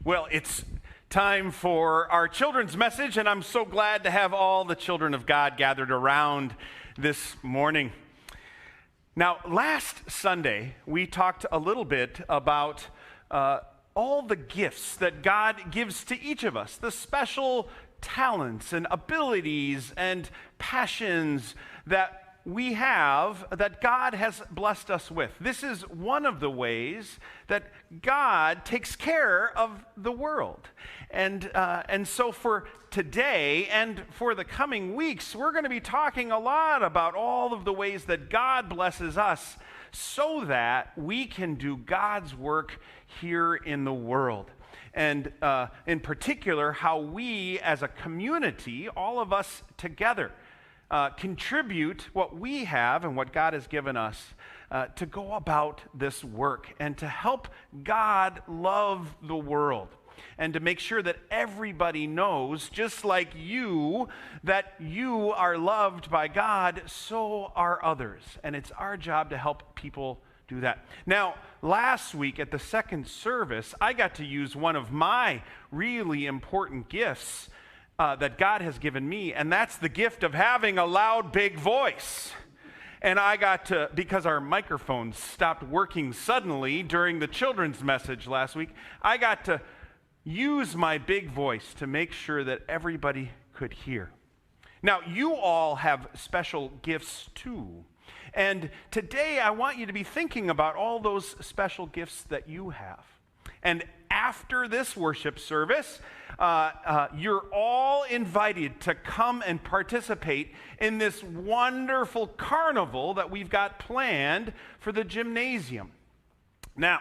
Well, it's time for our children's message, and I'm so glad to have all the children of God gathered around this morning. Now, last Sunday, we talked a little bit about all the gifts that God gives to each of us, the special talents and abilities and passions that we have, that God has blessed us with. This is one of the ways that God takes care of the world. And so for today and for the coming weeks, we're going to be talking a lot about all of the ways that God blesses us so that we can do God's work here in the world. And in particular, how we as a community, all of us together, contribute what we have and what God has given us to go about this work and to help God love the world and to make sure that everybody knows, just like you, that you are loved by God, so are others. And it's our job to help people do that. Now, last week at the second service, I got to use one of my really important gifts that God has given me, and that's the gift of having a loud, big voice. And I got to, because our microphones stopped working suddenly during the children's message last week, I got to use my big voice to make sure that everybody could hear. Now, you all have special gifts too. And today I want you to be thinking about all those special gifts that you have. And after this worship service, you're all invited to come and participate in this wonderful carnival that we've got planned for the gymnasium. Now,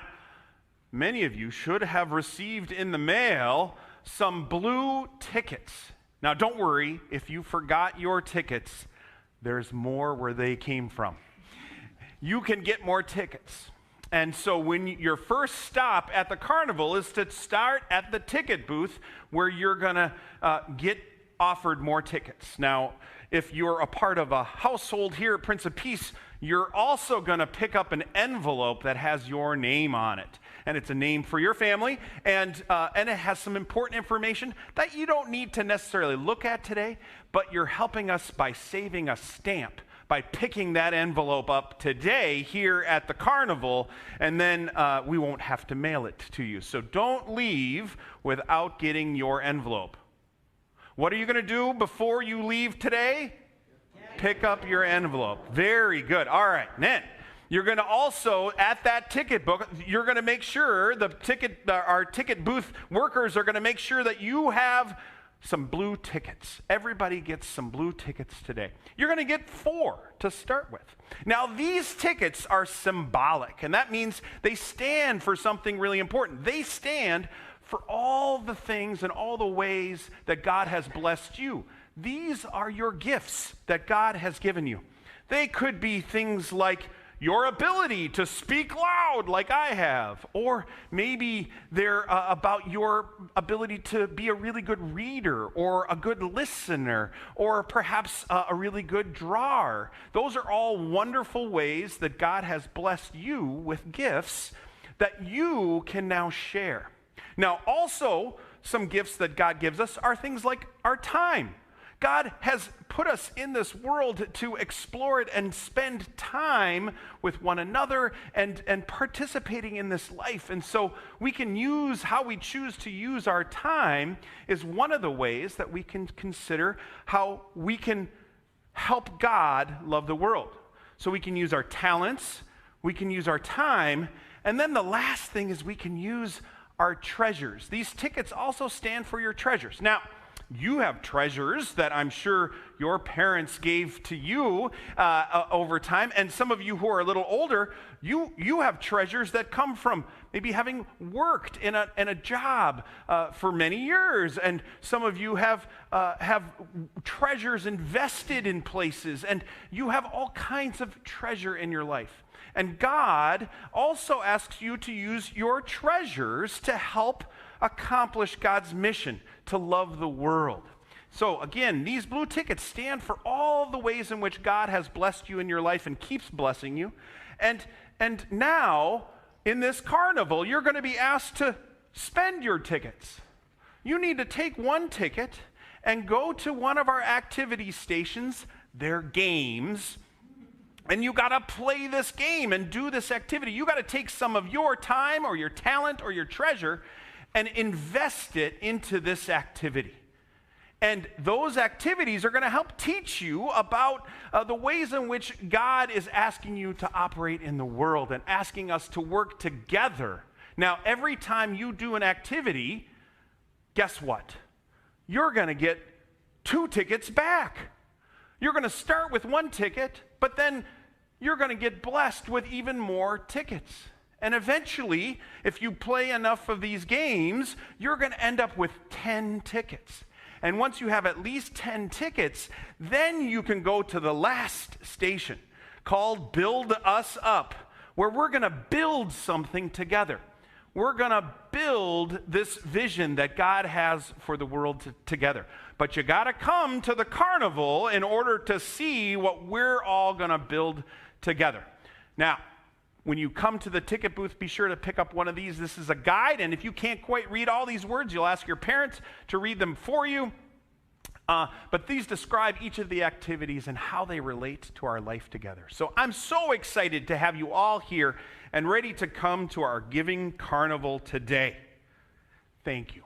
many of you should have received in the mail some blue tickets. Now, don't worry, if you forgot your tickets, there's more where they came from. You can get more tickets. And so when your first stop at the carnival is to start at the ticket booth where you're going to get offered more tickets. Now, if you're a part of a household here at Prince of Peace, you're also going to pick up an envelope that has your name on it. And it's a name for your family, and it has some important information that you don't need to necessarily look at today, but you're helping us by saving a stamp, by picking that envelope up today here at the carnival, and then we won't have to mail it to you. So don't leave without getting your envelope. What are you going to do before you leave today? Pick up your envelope. Very good. All right. Then you're going to also, at that ticket book, you're going to make sure our ticket booth workers are going to make sure that you have some blue tickets. Everybody gets some blue tickets today. You're going to get 4 to start with. Now, these tickets are symbolic, and that means they stand for something really important. They stand for all the things and all the ways that God has blessed you. These are your gifts that God has given you. They could be things like your ability to speak loud like I have, or maybe they're about your ability to be a really good reader or a good listener or perhaps a really good drawer. Those are all wonderful ways that God has blessed you with gifts that you can now share. Now, also, some gifts that God gives us are things like our time. God has put us in this world to explore it and spend time with one another and participating in this life. And so we can use how we choose to use our time is one of the ways that we can consider how we can help God love the world. So we can use our talents, we can use our time, and then the last thing is we can use our treasures. These tickets also stand for your treasures. Now, you have treasures that I'm sure your parents gave to you over time. And some of you who are a little older, you have treasures that come from maybe having worked in a job for many years. And some of you have treasures invested in places. And you have all kinds of treasure in your life. And God also asks you to use your treasures to help accomplish God's mission to love the world. So again, these blue tickets stand for all the ways in which God has blessed you in your life and keeps blessing you. And now, in this carnival, you're going to be asked to spend your tickets. You need to take one ticket and go to one of our activity stations, their games, and you got to play this game and do this activity. You got to take some of your time or your talent or your treasure and invest it into this activity. And those activities are going to help teach you about the ways in which God is asking you to operate in the world and asking us to work together. Now, every time you do an activity, guess what? You're going to get 2 tickets back. You're going to start with 1 ticket, but then you're going to get blessed with even more tickets. And eventually, if you play enough of these games, you're going to end up with 10 tickets. And once you have at least 10 tickets, then you can go to the last station called Build Us Up, where we're going to build something together. We're going to build this vision that God has for the world together. But you got to come to the carnival in order to see what we're all going to build together. Now, when you come to the ticket booth, be sure to pick up one of these. This is a guide, and if you can't quite read all these words, you'll ask your parents to read them for you. But these describe each of the activities and how they relate to our life together. So I'm so excited to have you all here and ready to come to our Giving Carnival today. Thank you.